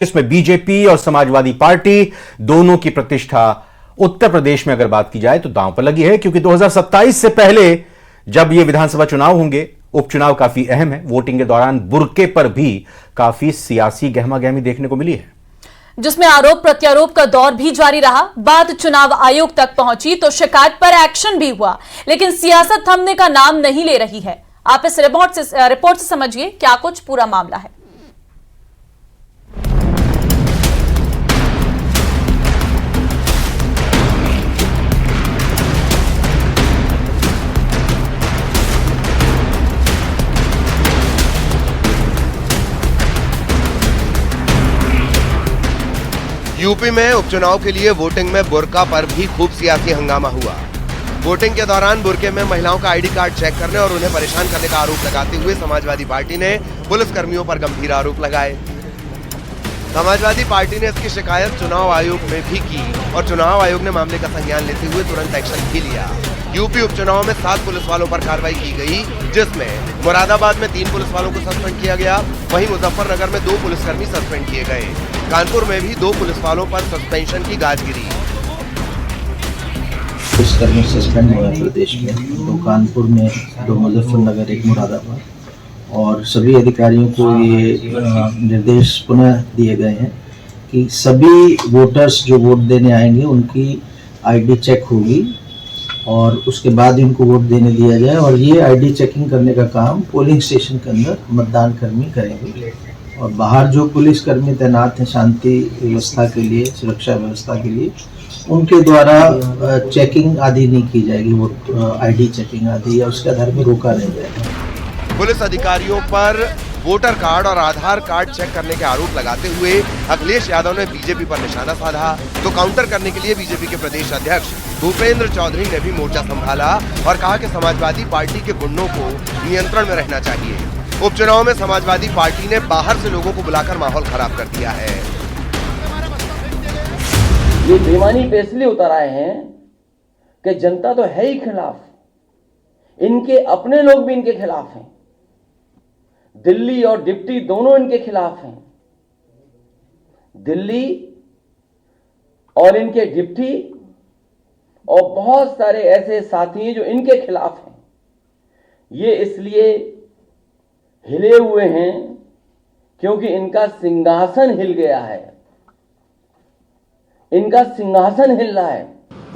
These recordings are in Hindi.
इसमें बीजेपी और समाजवादी पार्टी दोनों की प्रतिष्ठा उत्तर प्रदेश में अगर बात की जाए तो दांव पर लगी है, क्योंकि 2027 से पहले जब ये विधानसभा चुनाव होंगे, उपचुनाव काफी अहम है। वोटिंग के दौरान बुर्के पर भी काफी सियासी गहमागहमी देखने को मिली है, जिसमें आरोप प्रत्यारोप का दौर भी जारी रहा। बात चुनाव आयोग तक पहुंची तो शिकायत पर एक्शन भी हुआ, लेकिन सियासत थमने का नाम नहीं ले रही है। आप इस रिपोर्ट से समझिए क्या कुछ पूरा मामला है। यूपी में उपचुनाव के लिए वोटिंग में बुर्का पर भी खूब सियासी हंगामा हुआ। वोटिंग के दौरान बुर्के में महिलाओं का आईडी कार्ड चेक करने और उन्हें परेशान करने का आरोप लगाते हुए समाजवादी पार्टी ने पुलिस कर्मियों पर गंभीर आरोप लगाए। समाजवादी पार्टी ने इसकी शिकायत चुनाव आयोग में भी की और चुनाव आयोग ने मामले का संज्ञान लेते हुए तुरंत एक्शन भी लिया। यूपी उपचुनाव में 7 पुलिस वालों पर कार्रवाई की गई, जिसमें मुरादाबाद में 3 पुलिस वालों को सस्पेंड किया गया। वहीं मुजफ्फरनगर में 2 पुलिसकर्मी सस्पेंड किए गए। कानपुर में भी 2 पुलिस वालों पर सस्पेंशन की गाज गिरी। पुलिसकर्मी सस्पेंड हुआ है प्रदेश में, 2 कानपुर में, 2 मुजफ्फरनगर, 1 मुरादाबाद। और सभी अधिकारियों को ये निर्देश पुनः दिए गए हैं कि सभी वोटर्स जो वोट देने आएंगे उनकी आईडी चेक होगी और उसके बाद ही उनको वोट देने दिया जाए। और ये आईडी चेकिंग करने का काम पोलिंग स्टेशन के अंदर मतदान कर्मी करेंगे। और बाहर जो पुलिस कर्मी तैनात हैं शांति व्यवस्था के लिए, सुरक्षा व्यवस्था के लिए, उनके द्वारा चेकिंग आदि नहीं की जाएगी। वो आईडी चेकिंग आदि या उसके आधार पर रोका नहीं जाएगा। पुलिस अधिकारियों पर वोटर कार्ड और आधार कार्ड चेक करने के आरोप लगाते हुए अखिलेश यादव ने बीजेपी पर निशाना साधा, तो काउंटर करने के लिए बीजेपी के प्रदेश अध्यक्ष भूपेंद्र चौधरी ने भी मोर्चा संभाला और कहा कि समाजवादी पार्टी के गुंडों को नियंत्रण में रहना चाहिए। उपचुनाव में समाजवादी पार्टी ने बाहर से लोगों को बुलाकर माहौल खराब कर दिया है। ये बेईमानी पे इसलिए उतर आए हैं कि जनता तो है ही खिलाफ, इनके अपने लोग भी इनके खिलाफ हैं। दिल्ली और डिप्टी दोनों इनके खिलाफ हैं। दिल्ली और इनके डिप्टी और बहुत सारे ऐसे साथी हैं जो इनके खिलाफ हैं। ये इसलिए हिले हुए हैं क्योंकि इनका सिंहासन हिल गया है। इनका सिंहासन हिल रहा है।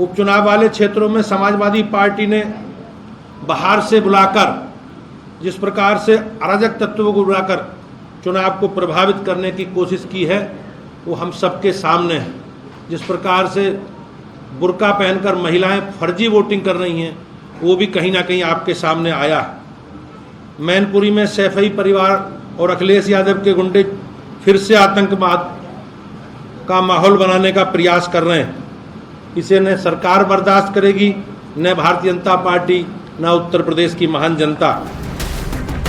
उपचुनाव वाले क्षेत्रों में समाजवादी पार्टी ने बाहर से बुलाकर, जिस प्रकार से अराजक तत्वों को बुलाकर चुनाव को प्रभावित करने की कोशिश की है, वो हम सबके सामने है। जिस प्रकार से बुर्का पहनकर महिलाएं फर्जी वोटिंग कर रही हैं, वो भी कहीं ना कहीं आपके सामने आया है। मैनपुरी में सैफई परिवार और अखिलेश यादव के गुंडे फिर से आतंकवाद का माहौल बनाने का प्रयास कर रहे हैं। इसे न सरकार बर्दाश्त करेगी, न भारतीय जनता पार्टी, न उत्तर प्रदेश की महान जनता।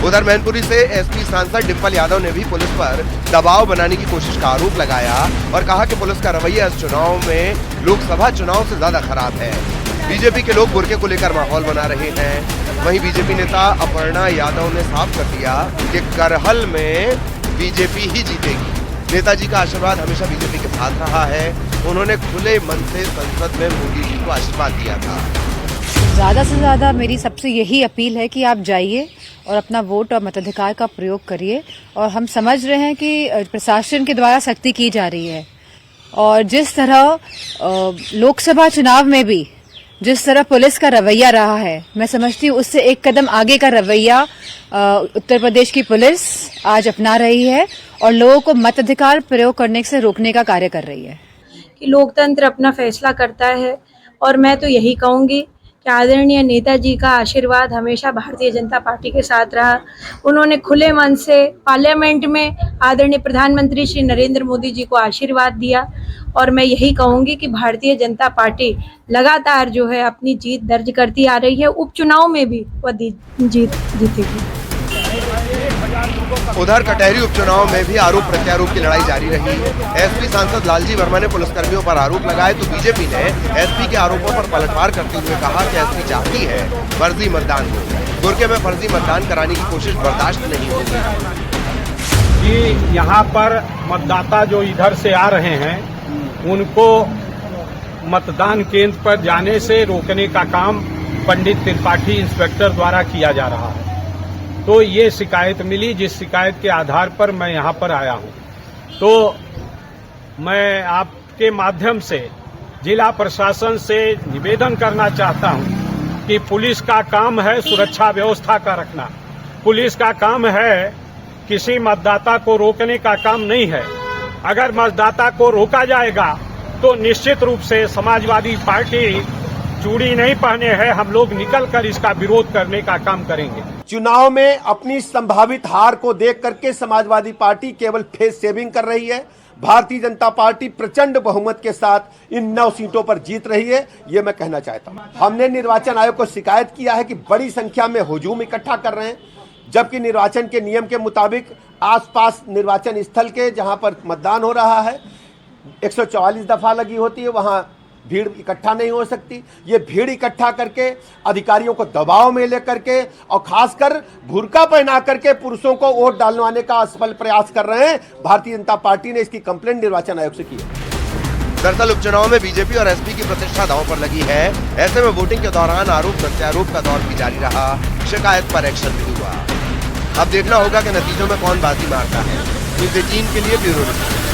उधर मैनपुरी से एसपी सांसद डिम्पल यादव ने भी पुलिस पर दबाव बनाने की कोशिश का आरोप लगाया और कहा कि पुलिस का रवैया इस चुनाव में लोकसभा चुनाव से ज्यादा खराब है। बीजेपी के लोग बुर्के को लेकर माहौल बना रहे हैं। वहीं बीजेपी नेता अपर्णा यादव ने साफ कर दिया कि करहल में बीजेपी ही जीतेगी। नेताजी का आशीर्वाद हमेशा बीजेपी के साथ रहा है। उन्होंने खुले मन से संसद में मोदी जी को आशीर्वाद दिया था। ज़्यादा से ज़्यादा मेरी सबसे यही अपील है कि आप जाइए और अपना वोट और मताधिकार का प्रयोग करिए। और हम समझ रहे हैं कि प्रशासन के द्वारा सख्ती की जा रही है और जिस तरह लोकसभा चुनाव में भी जिस तरह पुलिस का रवैया रहा है, मैं समझती हूँ उससे एक कदम आगे का रवैया उत्तर प्रदेश की पुलिस आज अपना रही है और लोगों को मताधिकार प्रयोग करने से रोकने का कार्य कर रही है। कि लोकतंत्र अपना फैसला करता है और मैं तो यही कहूँगी कि आदरणीय नेताजी का आशीर्वाद हमेशा भारतीय जनता पार्टी के साथ रहा। उन्होंने खुले मन से पार्लियामेंट में आदरणीय प्रधानमंत्री श्री नरेंद्र मोदी जी को आशीर्वाद दिया और मैं यही कहूँगी कि भारतीय जनता पार्टी लगातार जो है अपनी जीत दर्ज करती आ रही है। उपचुनाव में भी वह जीत जीतेगी। उधर कटहरी उपचुनाव में भी आरोप प्रत्यारोप की लड़ाई जारी रही। एसपी सांसद लालजी वर्मा ने पुलिसकर्मियों पर आरोप लगाए, तो बीजेपी ने एसपी के आरोपों पर पलटवार करते हुए कहा कि एसपी चाहती है फर्जी मतदान हो। बुर्के में फर्जी मतदान कराने की कोशिश बर्दाश्त नहीं होगी। कि यहाँ पर मतदाता जो इधर से आ रहे हैं उनको मतदान केंद्र पर जाने से रोकने का काम पंडित त्रिपाठी इंस्पेक्टर द्वारा किया जा रहा है। तो ये शिकायत मिली, जिस शिकायत के आधार पर मैं यहाँ पर आया हूँ। तो मैं आपके माध्यम से जिला प्रशासन से निवेदन करना चाहता हूँ कि पुलिस का काम है सुरक्षा व्यवस्था का रखना, पुलिस का काम है किसी मतदाता को रोकने का काम नहीं है। अगर मतदाता को रोका जाएगा तो निश्चित रूप से समाजवादी पार्टी चूड़ी नहीं पहने हैं, हम लोग निकलकर इसका विरोध करने का काम करेंगे। चुनाव में अपनी संभावित हार को देख करके समाजवादी पार्टी केवल फेस सेविंग कर रही है। भारतीय जनता पार्टी प्रचंड बहुमत के साथ इन 9 सीटों पर जीत रही है, ये मैं कहना चाहता हूं। हमने निर्वाचन आयोग को शिकायत किया है कि बड़ी संख्या में हुजूम इकट्ठा कर रहे हैं, जबकि निर्वाचन के नियम के मुताबिक आसपास निर्वाचन स्थल के जहां पर मतदान हो रहा है 144 दफा लगी होती है, वहां भीड़ इकट्ठा नहीं हो सकती। ये भीड़ इकट्ठा करके अधिकारियों को दबाव में लेकर के और खासकर बुर्का पहना करके पुरुषों को वोट डालवाने का असफल प्रयास कर रहे हैं। भारतीय जनता पार्टी ने इसकी कंप्लेंट निर्वाचन आयोग से की है। दरअसल उपचुनाव में बीजेपी और एसपी की प्रतिष्ठा दांव पर लगी है। ऐसे में वोटिंग के दौरान आरोप प्रत्यारोप का दौर भी जारी रहा, शिकायत पर एक्शन भी हुआ। अब देखना होगा कि नतीजों में कौन बाजी मारता है। न्यूज़ 18 के लिए ब्यूरो रिपोर्ट।